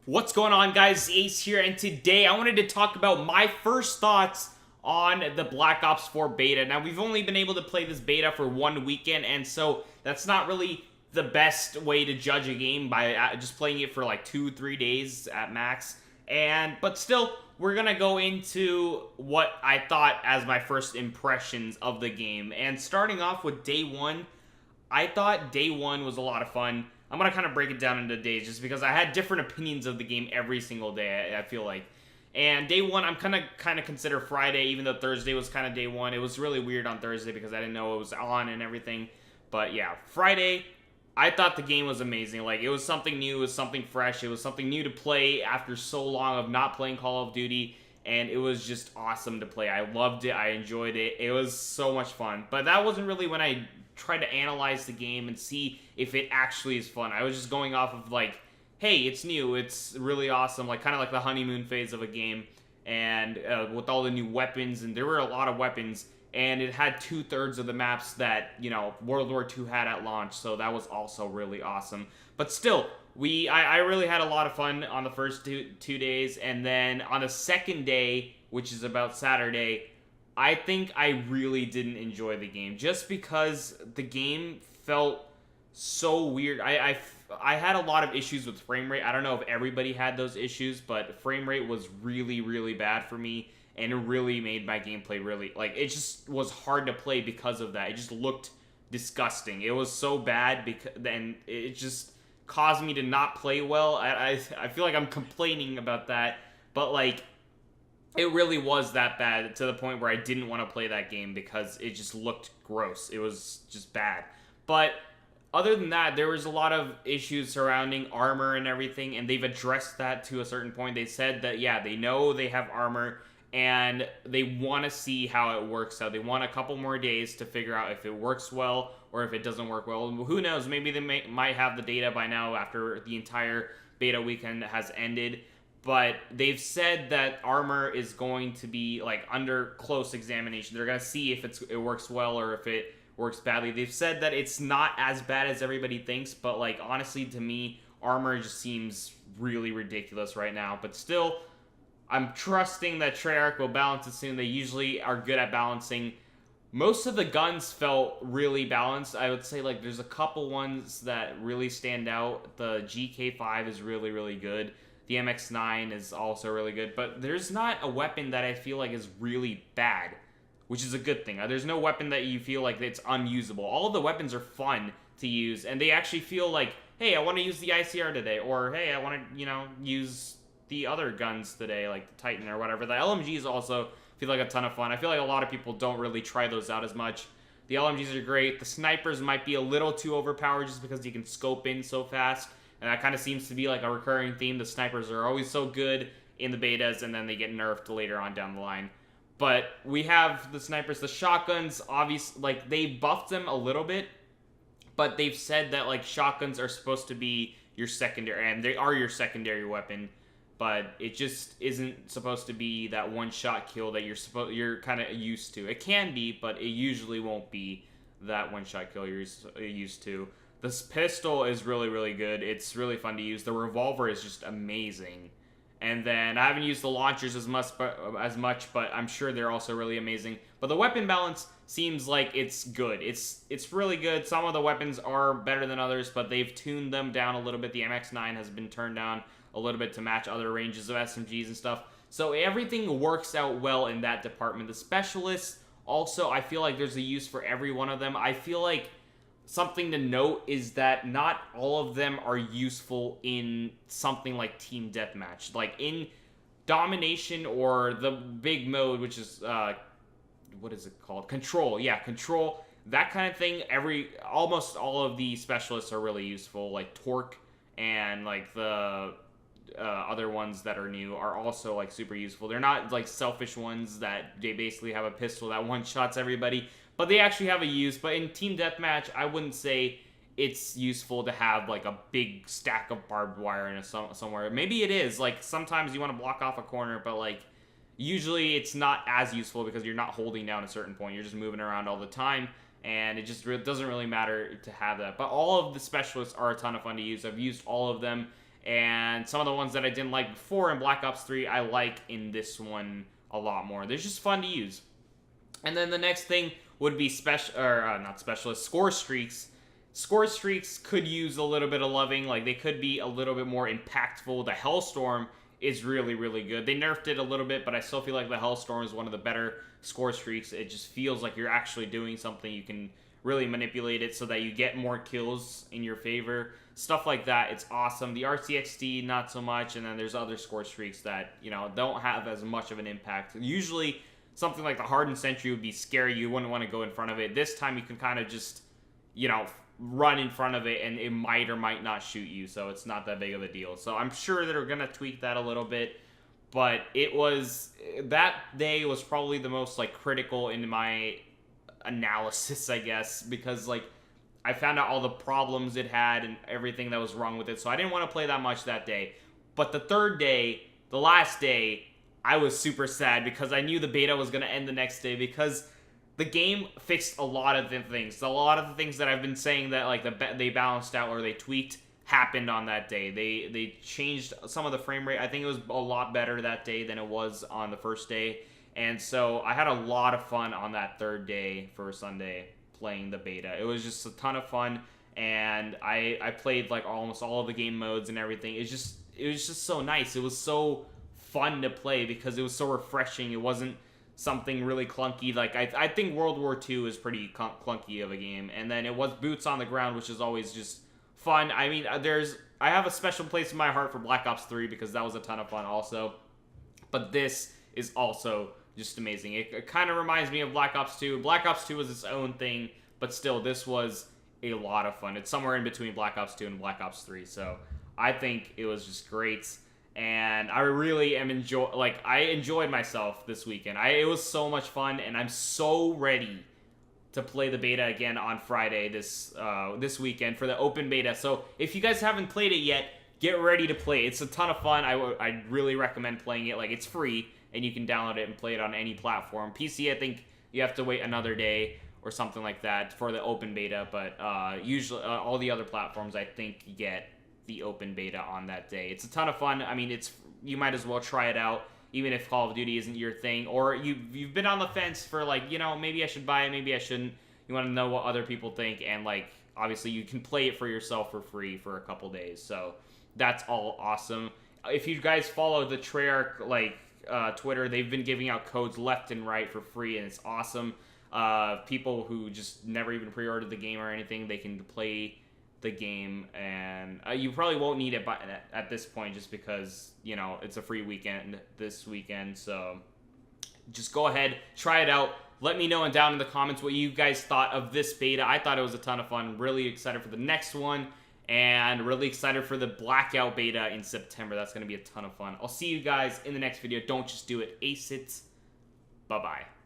What's going on, guys? Ace here, and today I wanted to talk about my first thoughts on the Black Ops 4 beta. Now, we've only been able to play this beta for one weekend, and so that's not really the best way to judge a game by just playing it for like 2-3 days at max. But still, we're gonna go into what I thought as my first impressions of the game. And starting off with day one, I thought day one was a lot of fun. I'm going to kind of break it down into days just because I had different opinions of the game every single day, I feel like. And day one, I'm kind of consider Friday, even though Thursday was kind of day one. It was really weird on Thursday because I didn't know it was on and everything. But yeah, Friday, I thought the game was amazing. Like, it was something new, it was something fresh, it was something new to play after so long of not playing Call of Duty. And it was just awesome to play. I loved it, I enjoyed it. It was so much fun. But that wasn't really when I tried to analyze the game and see if it actually is fun. I was just going off of like, hey, it's new, it's really awesome, like kind of like the honeymoon phase of a game, and with all the new weapons, and there were a lot of weapons, and it had 2/3 of the maps that, you know, World War II had at launch, so that was also really awesome. But still, I really had a lot of fun on the first two days, and then on the second day, which is about Saturday, I think I really didn't enjoy the game just because the game felt so weird. I had a lot of issues with frame rate. I don't know if everybody had those issues, but frame rate was really, really bad for me, and it really made my gameplay really, like, it just was hard to play because of that. It just looked disgusting. It was so bad because then it just caused me to not play well. I feel like I'm complaining about that, but like, it really was that bad to the point where I didn't want to play that game because it just looked gross. It was just bad. But other than that, there was a lot of issues surrounding armor and everything, and they've addressed that to a certain point. They said that, yeah, they know they have armor, and they want to see how it works out. They want a couple more days to figure out if it works well or if it doesn't work well. Who knows? Maybe they might have the data by now after the entire beta weekend has ended. But they've said that armor is going to be like under close examination. They're going to see if it works well or if it works badly. They've said that it's not as bad as everybody thinks, but like, honestly, to me, armor just seems really ridiculous right now. But still, I'm trusting that Treyarch will balance it soon. They usually are good at balancing. Most of the guns felt really balanced. I would say like there's a couple ones that really stand out. The GK5 is really, really good. The MX9 is also really good, but there's not a weapon that I feel like is really bad, which is a good thing. There's no weapon that you feel like it's unusable. All of the weapons are fun to use, and they actually feel like, hey, I want to use the ICR today, or hey, I want to, use the other guns today, like the Titan or whatever. The LMGs also feel like a ton of fun. I feel like a lot of people don't really try those out as much. The LMGs are great. The snipers might be a little too overpowered just because you can scope in so fast. And that kind of seems to be like a recurring theme. The snipers are always so good in the betas, and then they get nerfed later on down the line. But we have the snipers, the shotguns, obviously, like, they buffed them a little bit, but they've said that, like, shotguns are supposed to be your secondary, and they are your secondary weapon, but it just isn't supposed to be that one-shot kill that you're kind of used to. It can be, but it usually won't be that one-shot kill you're used to. This pistol is really, really good. It's really fun to use. The revolver is just amazing. And then I haven't used the launchers as much, but I'm sure they're also really amazing. But the weapon balance seems like it's good. It's really good. Some of the weapons are better than others, but they've tuned them down a little bit. The MX9 has been turned down a little bit to match other ranges of SMGs and stuff. So everything works out well in that department. The specialists, also, I feel like there's a use for every one of them. I feel like something to note is that not all of them are useful in something like Team Deathmatch. Like in Domination or the big mode, which is, what is it called? Control. Yeah, Control. That kind of thing. Almost all of the specialists are really useful. Like Torque and like the other ones that are new are also like super useful. They're not like selfish ones that they basically have a pistol that one-shots everybody, but they actually have a use. But in Team Deathmatch, I wouldn't say it's useful to have like a big stack of barbed wire in somewhere. Maybe it is. Like sometimes you want to block off a corner, but like usually it's not as useful because you're not holding down a certain point. You're just moving around all the time, and it just doesn't really matter to have that. But all of the specialists are a ton of fun to use. I've used all of them, And some of the ones that I didn't like before in Black Ops 3, I like in this one a lot more. They're just fun to use. And then the next thing would be not specialist, score streaks. Score streaks could use a little bit of loving. Like, they could be a little bit more impactful. The Hellstorm is really, really good. They nerfed it a little bit, but I still feel like the Hellstorm is one of the better score streaks. It just feels like you're actually doing something. You can really manipulate it so that you get more kills in your favor. Stuff like that, it's awesome. The RCXD, not so much. And then there's other score streaks that, you know, don't have as much of an impact. Usually, something like the Hardened Sentry would be scary. You wouldn't want to go in front of it. This time, you can kind of just, you know, run in front of it, and it might or might not shoot you, so it's not that big of a deal. So I'm sure they're going to tweak that a little bit, but that day was probably the most, like, critical in my analysis, I guess, because, like, I found out all the problems it had and everything that was wrong with it, so I didn't want to play that much that day. But the third day, the last day, I was super sad because I knew the beta was going to end the next day, because the game fixed a lot of the things. A lot of the things that I've been saying that, like, they balanced out or they tweaked happened on that day. They changed some of the frame rate. I think it was a lot better that day than it was on the first day. And so I had a lot of fun on that third day for Sunday playing the beta. It was just a ton of fun, and I played, like, almost all of the game modes and everything. It was just so nice. It was so fun to play because it was so refreshing. It wasn't something really clunky. Like, I think World War II is pretty clunky of a game. And then it was Boots on the Ground, which is always just fun. I mean, I have a special place in my heart for Black Ops 3 because that was a ton of fun also. But this is also just amazing. It kind of reminds me of Black Ops 2. Black Ops 2 was its own thing, but still, this was a lot of fun. It's somewhere in between Black Ops 2 and Black Ops 3. So I think it was just great. And I really am I enjoyed myself this weekend. It was so much fun, and I'm so ready to play the beta again on Friday this weekend for the open beta. So if you guys haven't played it yet, get ready to play. It's a ton of fun. I really recommend playing it. Like, it's free, and you can download it and play it on any platform. PC, I think you have to wait another day or something like that for the open beta, but usually all the other platforms, I think, you get the open beta on that day. It's a ton of fun. I mean, you might as well try it out, even if Call of Duty isn't your thing, or you've been on the fence for, like, you know, maybe I should buy it, maybe I shouldn't. You want to know what other people think, and, like, obviously you can play it for yourself for free for a couple days. So that's all awesome. If you guys follow the Treyarch, like, Twitter, they've been giving out codes left and right for free, and it's awesome. People who just never even pre-ordered the game or anything, they can play the game, and you probably won't need it at this point, just because, you know, it's a free weekend this weekend. So just go ahead, try it out. Let me know down in the comments what you guys thought of this beta. I thought it was a ton of fun. Really excited for the next one, and really excited for the Blackout beta in September. That's going to be a ton of fun. I'll see you guys in the next video. Don't just do it. Ace it. Bye-bye.